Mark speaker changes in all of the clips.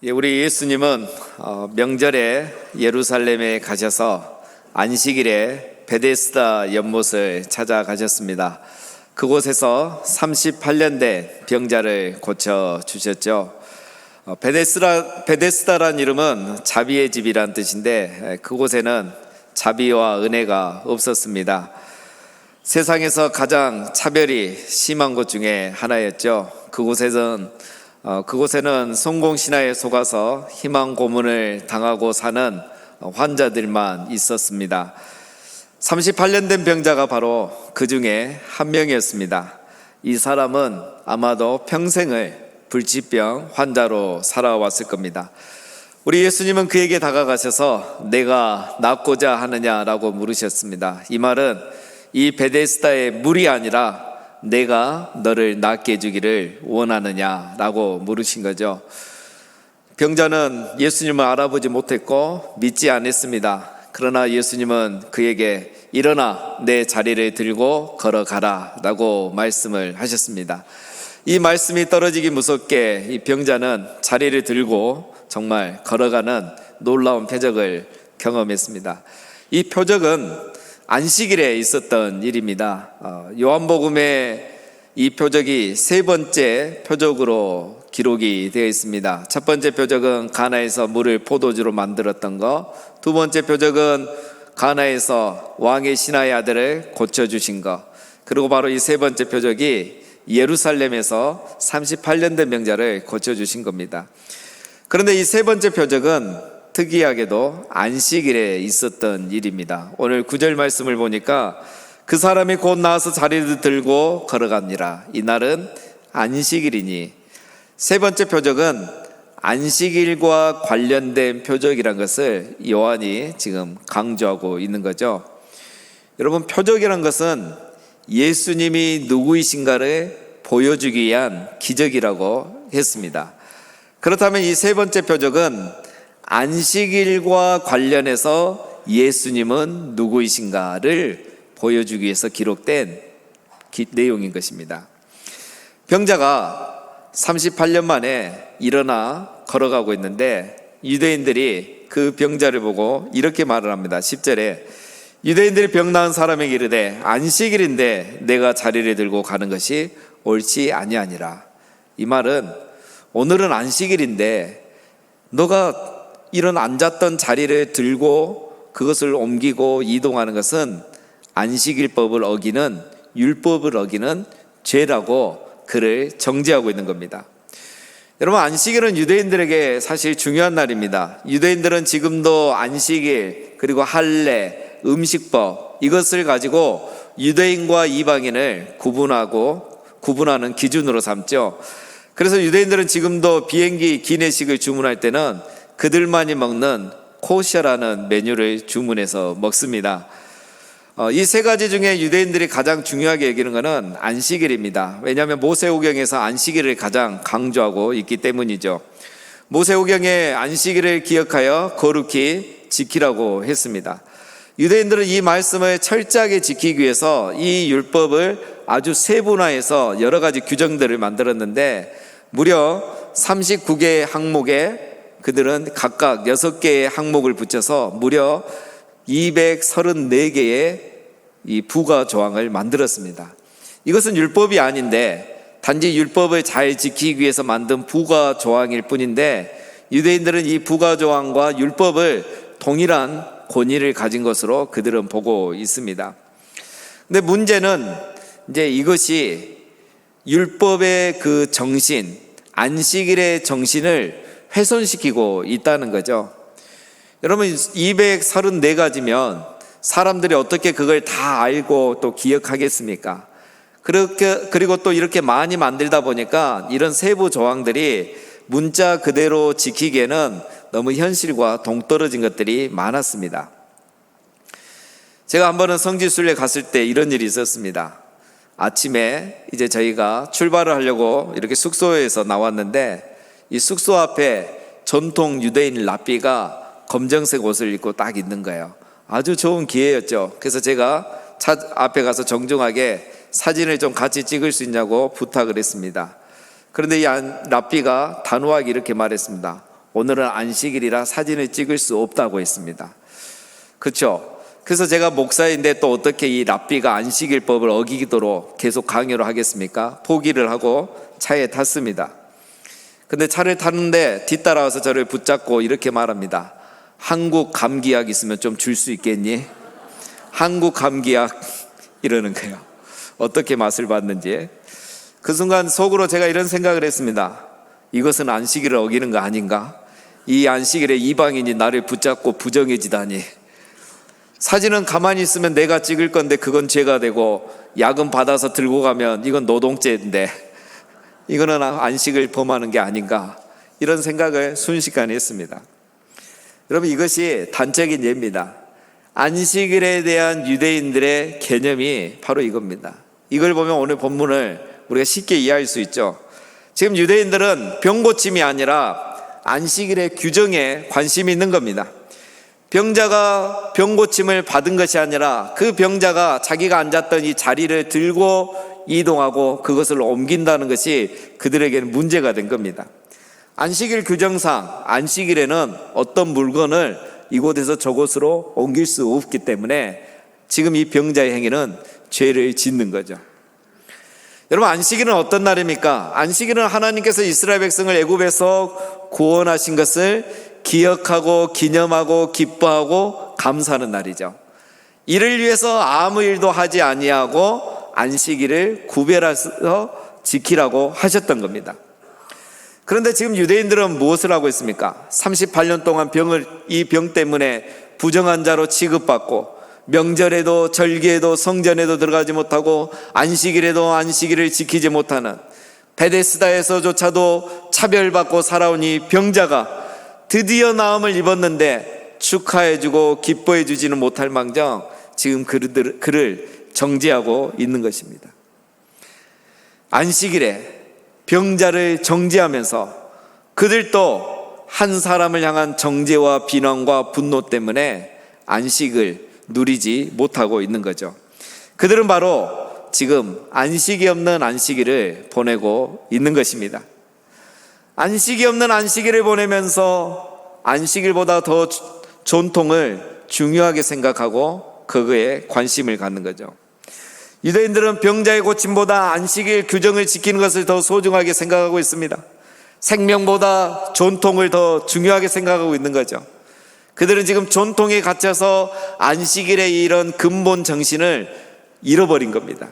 Speaker 1: 우리 예수님은 명절에 예루살렘에 가셔서 안식일에 베데스다 연못을 찾아가셨습니다. 그곳에서 38년 된 병자를 고쳐주셨죠. 베데스다란 이름은 자비의 집이란 뜻인데 그곳에는 자비와 은혜가 없었습니다. 세상에서 가장 차별이 심한 곳 중에 하나였죠. 그곳에는 성공신화에 속아서 희망 고문을 당하고 사는 환자들만 있었습니다. 38년 된 병자가 바로 그 중에 한 명이었습니다. 이 사람은 아마도 평생을 불치병 환자로 살아왔을 겁니다. 우리 예수님은 그에게 다가가셔서 내가 낫고자 하느냐라고 물으셨습니다. 이 말은 이 베데스다의 물이 아니라 내가 너를 낫게 해주기를 원하느냐라고 물으신 거죠. 병자는 예수님을 알아보지 못했고 믿지 않았습니다. 그러나 예수님은 그에게 일어나 내 자리를 들고 걸어가라 라고 말씀을 하셨습니다. 이 말씀이 떨어지기 무섭게 이 병자는 자리를 들고 정말 걸어가는 놀라운 표적을 경험했습니다. 이 표적은 안식일에 있었던 일입니다. 요한복음에 이 표적이 세 번째 표적으로 기록이 되어 있습니다. 첫 번째 표적은 가나에서 물을 포도주로 만들었던 것, 두 번째 표적은 가나에서 왕의 신하의 아들을 고쳐주신 것, 그리고 바로 이 세 번째 표적이 예루살렘에서 38년 된 병자를 고쳐주신 겁니다. 그런데 이 세 번째 표적은 특이하게도 안식일에 있었던 일입니다. 오늘 9절 말씀을 보니까 그 사람이 곧 나와서 자리를 들고 걸어갑니다. 이날은 안식일이니. 세 번째 표적은 안식일과 관련된 표적이란 것을 요한이 지금 강조하고 있는 거죠. 여러분, 표적이란 것은 예수님이 누구이신가를 보여주기 위한 기적이라고 했습니다. 그렇다면 이 세 번째 표적은 안식일과 관련해서 예수님은 누구이신가를 보여주기 위해서 기록된 내용인 것입니다. 병자가 38년 만에 일어나 걸어가고 있는데 유대인들이 그 병자를 보고 이렇게 말을 합니다. 10절에 유대인들이 병 나은 사람에게 이르되 안식일인데 내가 자리를 들고 가는 것이 옳지 아니하니라. 이 말은 오늘은 안식일인데 너가 이런 앉았던 자리를 들고 그것을 옮기고 이동하는 것은 안식일법을 어기는, 율법을 어기는 죄라고 그를 정죄하고 있는 겁니다. 여러분, 안식일은 유대인들에게 사실 중요한 날입니다. 유대인들은 지금도 안식일, 그리고 할례, 음식법, 이것을 가지고 유대인과 이방인을 구분하는 기준으로 삼죠. 그래서 유대인들은 지금도 비행기 기내식을 주문할 때는 그들만이 먹는 코셔라는 메뉴를 주문해서 먹습니다. 이 세 가지 중에 유대인들이 가장 중요하게 여기는 것은 안식일입니다. 왜냐하면 모세오경에서 안식일을 가장 강조하고 있기 때문이죠. 모세오경에 안식일을 기억하여 거룩히 지키라고 했습니다. 유대인들은 이 말씀을 철저하게 지키기 위해서 이 율법을 아주 세분화해서 여러 가지 규정들을 만들었는데 무려 39개의 항목에 그들은 각각 6개의 항목을 붙여서 무려 234개의 이 부가 조항을 만들었습니다. 이것은 율법이 아닌데 단지 율법을 잘 지키기 위해서 만든 부가 조항일 뿐인데 유대인들은 이 부가 조항과 율법을 동일한 권위를 가진 것으로 그들은 보고 있습니다. 근데 문제는 이제 이것이 율법의 그 정신, 안식일의 정신을 훼손시키고 있다는 거죠. 여러분, 234가지면 사람들이 어떻게 그걸 다 알고 또 기억하겠습니까? 그리고 또 이렇게 많이 만들다 보니까 이런 세부 조항들이 문자 그대로 지키기에는 너무 현실과 동떨어진 것들이 많았습니다. 제가 한 번은 성지순례 갔을 때 이런 일이 있었습니다. 아침에 이제 저희가 출발을 하려고 이렇게 숙소에서 나왔는데 이 숙소 앞에 전통 유대인 랍비가 검정색 옷을 입고 딱 있는 거예요. 아주 좋은 기회였죠. 그래서 제가 차 앞에 가서 정중하게 사진을 좀 같이 찍을 수 있냐고 부탁을 했습니다. 그런데 이 랍비가 단호하게 이렇게 말했습니다. 오늘은 안식일이라 사진을 찍을 수 없다고 했습니다. 그렇죠? 그래서 제가 목사인데 또 어떻게 이 랍비가 안식일법을 어기도록 계속 강요를 하겠습니까? 포기를 하고 차에 탔습니다. 근데 차를 탔는데 뒤따라와서 저를 붙잡고 이렇게 말합니다. 한국 감기약 있으면 좀 줄 수 있겠니? 한국 감기약 이러는 거예요. 어떻게 맛을 봤는지. 그 순간 속으로 제가 이런 생각을 했습니다. 이것은 안식일을 어기는 거 아닌가? 이 안식일에 이방인이 나를 붙잡고 부정해지다니. 사진은 가만히 있으면 내가 찍을 건데 그건 죄가 되고, 야금 받아서 들고 가면 이건 노동죄인데 이거는 안식을 범하는 게 아닌가, 이런 생각을 순식간에 했습니다. 여러분, 이것이 단적인 예입니다. 안식일에 대한 유대인들의 개념이 바로 이겁니다. 이걸 보면 오늘 본문을 우리가 쉽게 이해할 수 있죠. 지금 유대인들은 병고침이 아니라 안식일의 규정에 관심이 있는 겁니다. 병자가 병고침을 받은 것이 아니라 그 병자가 자기가 앉았던 이 자리를 들고 이동하고 그것을 옮긴다는 것이 그들에게는 문제가 된 겁니다. 안식일 규정상 안식일에는 어떤 물건을 이곳에서 저곳으로 옮길 수 없기 때문에 지금 이 병자의 행위는 죄를 짓는 거죠. 여러분, 안식일은 어떤 날입니까? 안식일은 하나님께서 이스라엘 백성을 애굽에서 구원하신 것을 기억하고 기념하고 기뻐하고 감사하는 날이죠. 이를 위해서 아무 일도 하지 아니하고 안식일을 구별해서 지키라고 하셨던 겁니다. 그런데 지금 유대인들은 무엇을 하고 있습니까? 38년 동안 이 병 때문에 부정한 자로 취급받고, 명절에도 절기에도 성전에도 들어가지 못하고, 안식일에도 안식일을 지키지 못하는, 베데스다에서조차도 차별받고 살아온 이 병자가 드디어 나음을 입었는데 축하해주고 기뻐해주지는 못할 망정 지금 그를 정죄하고 있는 것입니다. 안식일에 병자를 정죄하면서 그들도 한 사람을 향한 정죄와 비난과 분노 때문에 안식을 누리지 못하고 있는 거죠. 그들은 바로 지금 안식이 없는 안식일을 보내고 있는 것입니다. 안식이 없는 안식일을 보내면서 안식일보다 더 전통을 중요하게 생각하고 그거에 관심을 갖는 거죠. 유대인들은 병자의 고침보다 안식일 규정을 지키는 것을 더 소중하게 생각하고 있습니다. 생명보다 전통을 더 중요하게 생각하고 있는 거죠. 그들은 지금 전통에 갇혀서 안식일의 이런 근본 정신을 잃어버린 겁니다.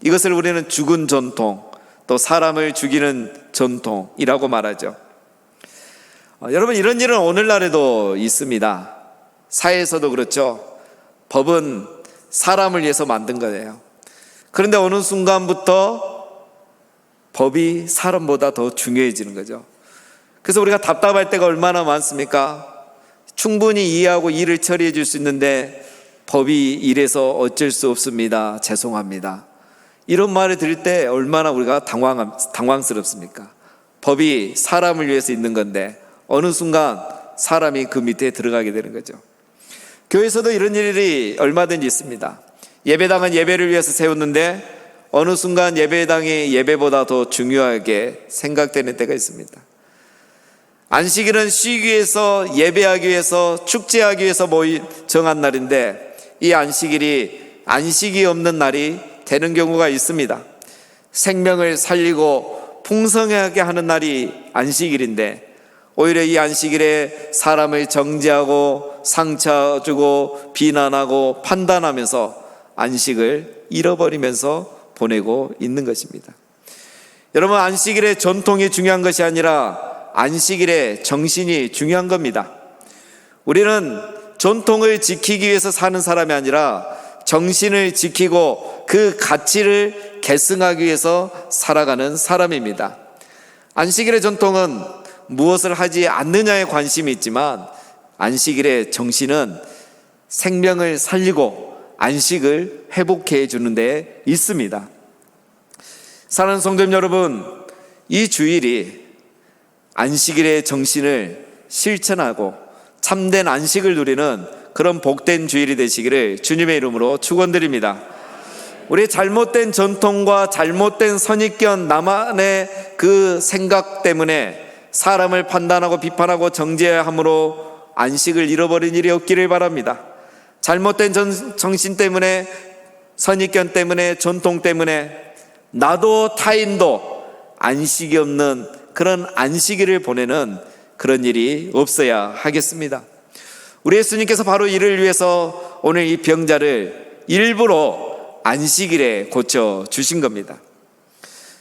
Speaker 1: 이것을 우리는 죽은 전통, 또 사람을 죽이는 전통이라고 말하죠. 여러분, 이런 일은 오늘날에도 있습니다. 사회에서도 그렇죠. 법은 사람을 위해서 만든 거예요. 그런데 어느 순간부터 법이 사람보다 더 중요해지는 거죠. 그래서 우리가 답답할 때가 얼마나 많습니까? 충분히 이해하고 일을 처리해 줄 수 있는데 법이 이래서 어쩔 수 없습니다, 죄송합니다, 이런 말을 들을 때 얼마나 우리가 당황스럽습니까? 법이 사람을 위해서 있는 건데 어느 순간 사람이 그 밑에 들어가게 되는 거죠. 교회에서도 이런 일이 얼마든지 있습니다. 예배당은 예배를 위해서 세웠는데 어느 순간 예배당이 예배보다 더 중요하게 생각되는 때가 있습니다. 안식일은 쉬기 위해서, 예배하기 위해서, 축제하기 위해서 정한 날인데 이 안식일이 안식이 없는 날이 되는 경우가 있습니다. 생명을 살리고 풍성하게 하는 날이 안식일인데 오히려 이 안식일에 사람을 정죄하고 상처 주고 비난하고 판단하면서 안식을 잃어버리면서 보내고 있는 것입니다. 여러분, 안식일의 전통이 중요한 것이 아니라 안식일의 정신이 중요한 겁니다. 우리는 전통을 지키기 위해서 사는 사람이 아니라 정신을 지키고 그 가치를 계승하기 위해서 살아가는 사람입니다. 안식일의 전통은 무엇을 하지 않느냐에 관심이 있지만 안식일의 정신은 생명을 살리고 안식을 회복해 주는 데 있습니다. 사랑하는 성도님 여러분, 이 주일이 안식일의 정신을 실천하고 참된 안식을 누리는 그런 복된 주일이 되시기를 주님의 이름으로 축원드립니다. 우리의 잘못된 전통과 잘못된 선입견, 나만의 그 생각 때문에 사람을 판단하고 비판하고 정죄해야 함으로 안식을 잃어버린 일이 없기를 바랍니다. 잘못된 정신 때문에, 선입견 때문에, 전통 때문에 나도 타인도 안식이 없는 그런 안식일을 보내는 그런 일이 없어야 하겠습니다. 우리 예수님께서 바로 이를 위해서 오늘 이 병자를 일부러 안식일에 고쳐 주신 겁니다.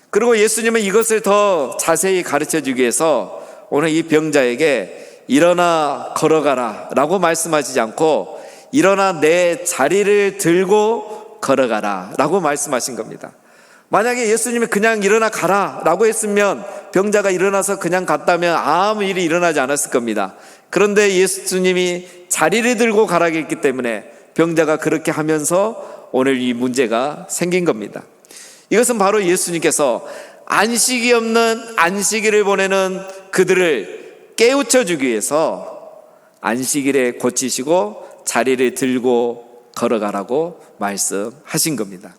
Speaker 1: 그리고 예수님은 이것을 더 자세히 가르쳐 주기 위해서 오늘 이 병자에게 일어나 걸어가라 라고 말씀하시지 않고 일어나 내 자리를 들고 걸어가라 라고 말씀하신 겁니다. 만약에 예수님이 그냥 일어나 가라 라고 했으면 병자가 일어나서 그냥 갔다면 아무 일이 일어나지 않았을 겁니다. 그런데 예수님이 자리를 들고 가라고 했기 때문에 병자가 그렇게 하면서 오늘 이 문제가 생긴 겁니다. 이것은 바로 예수님께서 안식이 없는 안식일을 보내는 그들을 깨우쳐 주기 위해서 안식일에 고치시고 자리를 들고 걸어가라고 말씀하신 겁니다.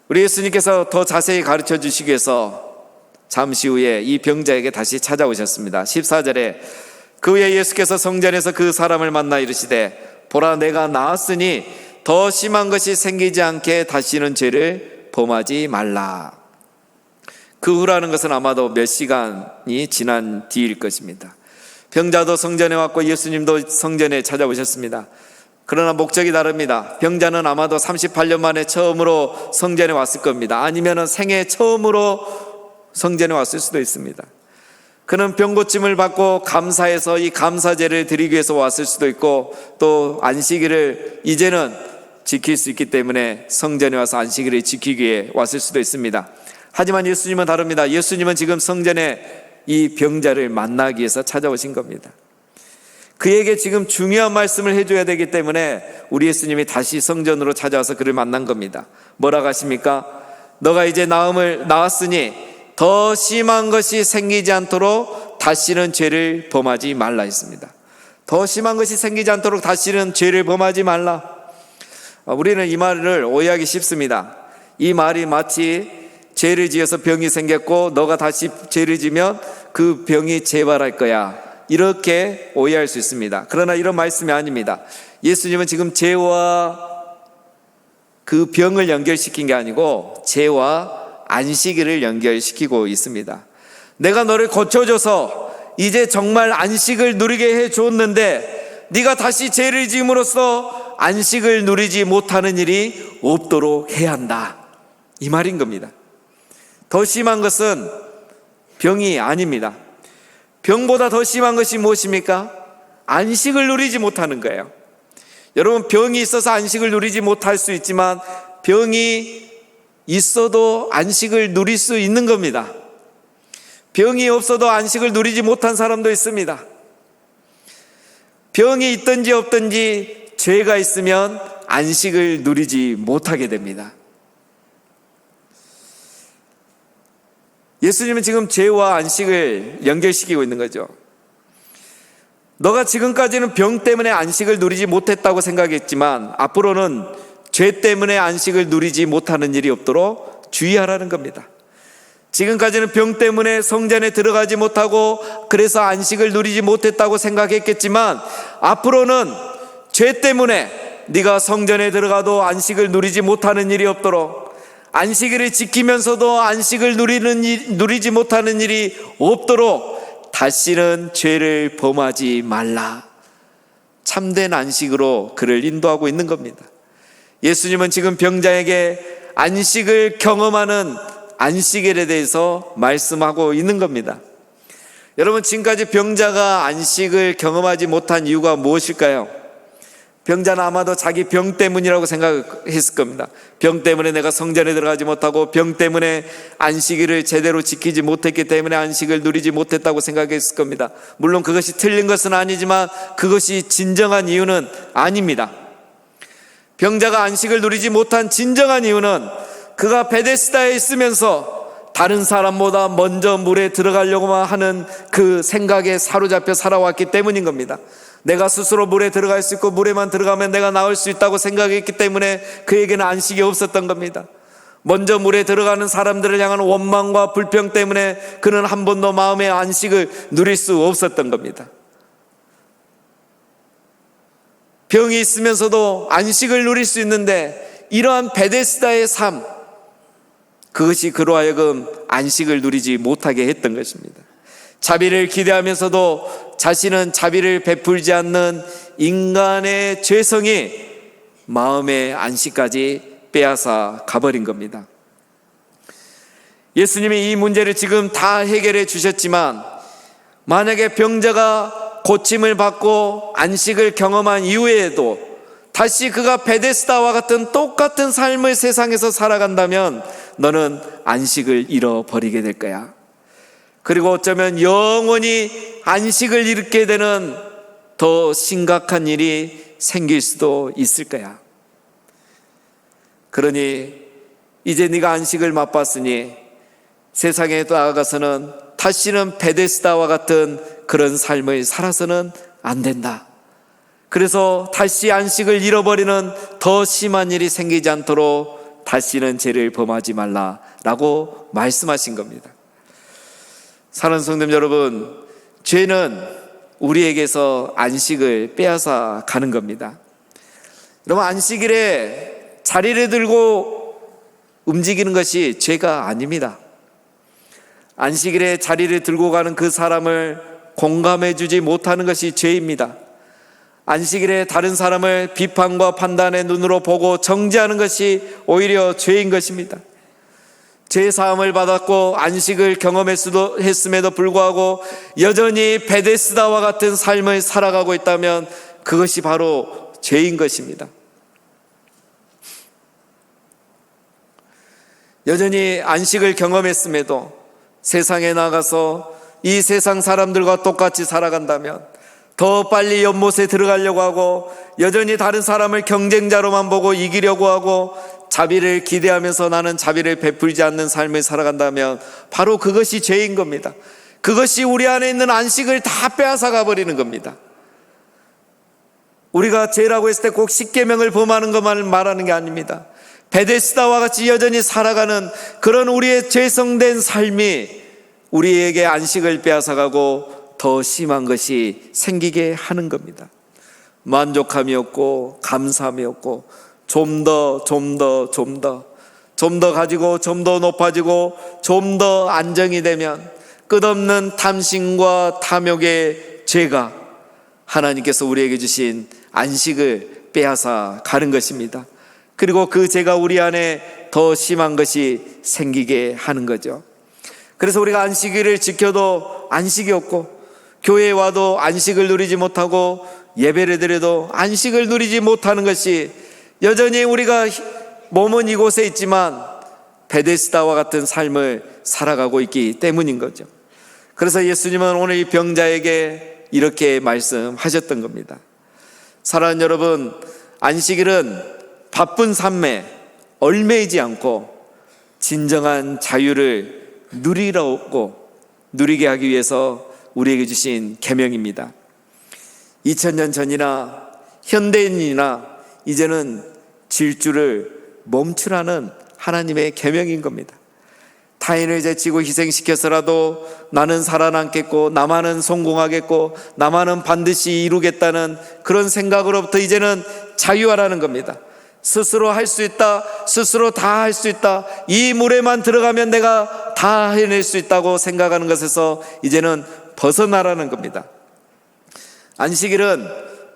Speaker 1: 우리 예수님께서 더 자세히 가르쳐 주시기 위해서 잠시 후에 이 병자에게 다시 찾아오셨습니다. 14절에 그 후에 예수께서 성전에서 그 사람을 만나 이르시되 보라 내가 나았으니 더 심한 것이 생기지 않게 다시는 죄를 범하지 말라. 그 후라는 것은 아마도 몇 시간이 지난 뒤일 것입니다. 병자도 성전에 왔고 예수님도 성전에 찾아오셨습니다. 그러나 목적이 다릅니다. 병자는 아마도 38년 만에 처음으로 성전에 왔을 겁니다. 아니면 생애 처음으로 성전에 왔을 수도 있습니다. 그는 병고침을 받고 감사해서 이 감사제를 드리기 위해서 왔을 수도 있고 또 안식일을 이제는 지킬 수 있기 때문에 성전에 와서 안식일을 지키기 위해 왔을 수도 있습니다. 하지만 예수님은 다릅니다. 예수님은 지금 성전에 이 병자를 만나기 위해서 찾아오신 겁니다. 그에게 지금 중요한 말씀을 해줘야 되기 때문에 우리 예수님이 다시 성전으로 찾아와서 그를 만난 겁니다. 뭐라고 하십니까? 너가 이제 나았으니 더 심한 것이 생기지 않도록 다시는 죄를 범하지 말라 했습니다. 더 심한 것이 생기지 않도록 다시는 죄를 범하지 말라. 우리는 이 말을 오해하기 쉽습니다. 이 말이 마치 죄를 지어서 병이 생겼고 너가 다시 죄를 지면 그 병이 재발할 거야, 이렇게 오해할 수 있습니다. 그러나 이런 말씀이 아닙니다. 예수님은 지금 죄와 그 병을 연결시킨 게 아니고 죄와 안식일을 연결시키고 있습니다. 내가 너를 고쳐줘서 이제 정말 안식을 누리게 해줬는데 네가 다시 죄를 지음으로써 안식을 누리지 못하는 일이 없도록 해야 한다, 이 말인 겁니다. 더 심한 것은 병이 아닙니다. 병보다 더 심한 것이 무엇입니까? 안식을 누리지 못하는 거예요. 여러분, 병이 있어서 안식을 누리지 못할 수 있지만 병이 있어도 안식을 누릴 수 있는 겁니다. 병이 없어도 안식을 누리지 못한 사람도 있습니다. 병이 있든지 없든지 죄가 있으면 안식을 누리지 못하게 됩니다. 예수님은 지금 죄와 안식을 연결시키고 있는 거죠. 너가 지금까지는 병 때문에 안식을 누리지 못했다고 생각했지만 앞으로는 죄 때문에 안식을 누리지 못하는 일이 없도록 주의하라는 겁니다. 지금까지는 병 때문에 성전에 들어가지 못하고 그래서 안식을 누리지 못했다고 생각했겠지만 앞으로는 죄 때문에 네가 성전에 들어가도 안식을 누리지 못하는 일이 없도록, 안식일을 지키면서도 안식을 누리지 못하는 일이 없도록 다시는 죄를 범하지 말라. 참된 안식으로 그를 인도하고 있는 겁니다. 예수님은 지금 병자에게 안식을 경험하는 안식일에 대해서 말씀하고 있는 겁니다. 여러분, 지금까지 병자가 안식을 경험하지 못한 이유가 무엇일까요? 병자는 아마도 자기 병 때문이라고 생각했을 겁니다. 병 때문에 내가 성전에 들어가지 못하고 병 때문에 안식일을 제대로 지키지 못했기 때문에 안식을 누리지 못했다고 생각했을 겁니다. 물론 그것이 틀린 것은 아니지만 그것이 진정한 이유는 아닙니다. 병자가 안식을 누리지 못한 진정한 이유는 그가 베데스다에 있으면서 다른 사람보다 먼저 물에 들어가려고만 하는 그 생각에 사로잡혀 살아왔기 때문인 겁니다. 내가 스스로 물에 들어갈 수 있고 물에만 들어가면 내가 나올 수 있다고 생각했기 때문에 그에게는 안식이 없었던 겁니다. 먼저 물에 들어가는 사람들을 향한 원망과 불평 때문에 그는 한 번도 마음의 안식을 누릴 수 없었던 겁니다. 병이 있으면서도 안식을 누릴 수 있는데 이러한 베데스다의 삶, 그것이 그로 하여금 안식을 누리지 못하게 했던 것입니다. 자비를 기대하면서도 자신은 자비를 베풀지 않는 인간의 죄성이 마음의 안식까지 빼앗아 가버린 겁니다. 예수님이 이 문제를 지금 다 해결해 주셨지만 만약에 병자가 고침을 받고 안식을 경험한 이후에도 다시 그가 베데스다와 같은 똑같은 삶을 세상에서 살아간다면 너는 안식을 잃어버리게 될 거야. 그리고 어쩌면 영원히 안식을 잃게 되는 더 심각한 일이 생길 수도 있을 거야. 그러니 이제 네가 안식을 맛봤으니 세상에 나아가서는 다시는 베데스다와 같은 그런 삶을 살아서는 안 된다. 그래서 다시 안식을 잃어버리는 더 심한 일이 생기지 않도록 다시는 죄를 범하지 말라라고 말씀하신 겁니다. 사랑하는 성도님 여러분, 죄는 우리에게서 안식을 빼앗아 가는 겁니다. 여러분, 안식일에 자리를 들고 움직이는 것이 죄가 아닙니다. 안식일에 자리를 들고 가는 그 사람을 공감해 주지 못하는 것이 죄입니다. 안식일에 다른 사람을 비판과 판단의 눈으로 보고 정죄하는 것이 오히려 죄인 것입니다. 죄 사함을 받았고 안식을 경험했음에도 불구하고 여전히 베데스다와 같은 삶을 살아가고 있다면 그것이 바로 죄인 것입니다. 여전히 안식을 경험했음에도 세상에 나가서 이 세상 사람들과 똑같이 살아간다면, 더 빨리 연못에 들어가려고 하고 여전히 다른 사람을 경쟁자로만 보고 이기려고 하고 자비를 기대하면서 나는 자비를 베풀지 않는 삶을 살아간다면 바로 그것이 죄인 겁니다. 그것이 우리 안에 있는 안식을 다 빼앗아 가버리는 겁니다. 우리가 죄라고 했을 때 꼭 십계명을 범하는 것만 말하는 게 아닙니다. 베데스다와 같이 여전히 살아가는 그런 우리의 죄성된 삶이 우리에게 안식을 빼앗아가고 더 심한 것이 생기게 하는 겁니다. 만족함이 없고 감사함이 없고 좀 더 가지고 좀 더 높아지고 좀 더 안정이 되면 끝없는 탐심과 탐욕의 죄가 하나님께서 우리에게 주신 안식을 빼앗아 가는 것입니다. 그리고 그 죄가 우리 안에 더 심한 것이 생기게 하는 거죠. 그래서 우리가 안식일을 지켜도 안식이 없고 교회에 와도 안식을 누리지 못하고 예배를 드려도 안식을 누리지 못하는 것이 여전히 우리가 몸은 이곳에 있지만 베데스다와 같은 삶을 살아가고 있기 때문인 거죠. 그래서 예수님은 오늘 이 병자에게 이렇게 말씀하셨던 겁니다. 사랑하는 여러분, 안식일은 바쁜 삶에 얽매이지 않고 진정한 자유를 누리게 하기 위해서 우리에게 주신 계명입니다. 2000년 전이나 현대인이나 이제는 질주를 멈추라는 하나님의 계명인 겁니다. 타인을 제치고 희생시켜서라도 나는 살아남겠고 나만은 성공하겠고 나만은 반드시 이루겠다는 그런 생각으로부터 이제는 자유하라는 겁니다. 스스로 할 수 있다, 스스로 다 할 수 있다, 이 물에만 들어가면 내가 다 해낼 수 있다고 생각하는 것에서 이제는 벗어나라는 겁니다. 안식일은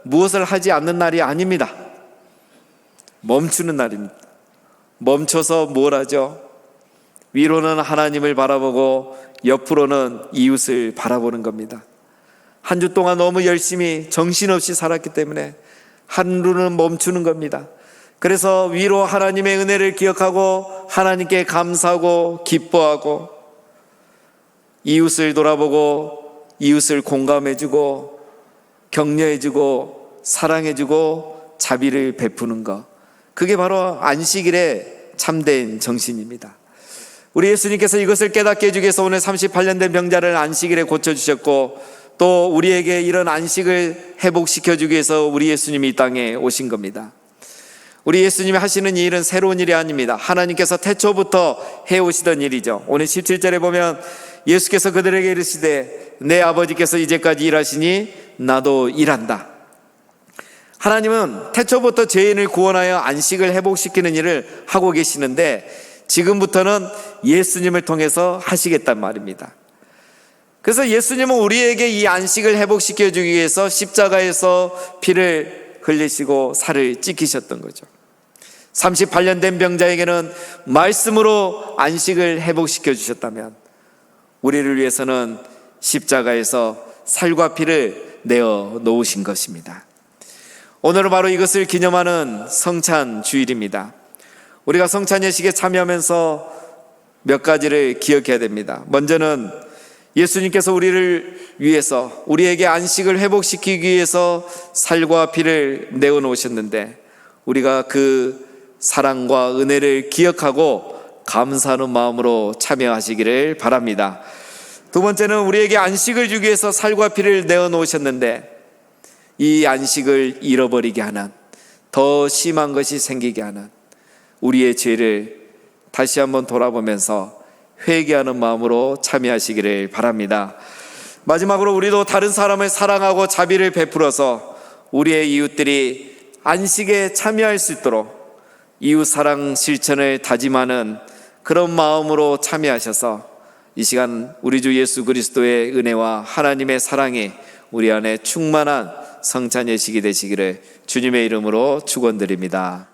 Speaker 1: 무엇을 하지 않는 날이 아닙니다. 멈추는 날입니다. 멈춰서 뭘 하죠? 위로는 하나님을 바라보고 옆으로는 이웃을 바라보는 겁니다. 한 주 동안 너무 열심히 정신없이 살았기 때문에 하루는 멈추는 겁니다. 그래서 위로 하나님의 은혜를 기억하고 하나님께 감사하고 기뻐하고 이웃을 돌아보고 이웃을 공감해주고 격려해주고 사랑해주고 자비를 베푸는 것, 그게 바로 안식일의 참된 정신입니다. 우리 예수님께서 이것을 깨닫게 해주기 위해서 오늘 38년 된 병자를 안식일에 고쳐주셨고 또 우리에게 이런 안식을 회복시켜주기 위해서 우리 예수님이 이 땅에 오신 겁니다. 우리 예수님이 하시는 이 일은 새로운 일이 아닙니다. 하나님께서 태초부터 해오시던 일이죠. 오늘 17절에 보면 예수께서 그들에게 이르시되 내 아버지께서 이제까지 일하시니 나도 일한다. 하나님은 태초부터 죄인을 구원하여 안식을 회복시키는 일을 하고 계시는데 지금부터는 예수님을 통해서 하시겠단 말입니다. 그래서 예수님은 우리에게 이 안식을 회복시켜 주기 위해서 십자가에서 피를 흘리시고 살을 찢기셨던 거죠. 38년 된 병자에게는 말씀으로 안식을 회복시켜 주셨다면 우리를 위해서는 십자가에서 살과 피를 내어 놓으신 것입니다. 오늘은 바로 이것을 기념하는 성찬 주일입니다. 우리가 성찬 예식에 참여하면서 몇 가지를 기억해야 됩니다. 먼저는 예수님께서 우리를 위해서 우리에게 안식을 회복시키기 위해서 살과 피를 내어 놓으셨는데 우리가 그 사랑과 은혜를 기억하고 감사하는 마음으로 참여하시기를 바랍니다. 두 번째는 우리에게 안식을 주기 위해서 살과 피를 내어 놓으셨는데 이 안식을 잃어버리게 하는, 더 심한 것이 생기게 하는 우리의 죄를 다시 한번 돌아보면서 회개하는 마음으로 참여하시기를 바랍니다. 마지막으로 우리도 다른 사람을 사랑하고 자비를 베풀어서 우리의 이웃들이 안식에 참여할 수 있도록 이웃 사랑 실천을 다짐하는 그런 마음으로 참여하셔서 이 시간 우리 주 예수 그리스도의 은혜와 하나님의 사랑이 우리 안에 충만한 성찬 예식이 되시기를 주님의 이름으로 축원드립니다.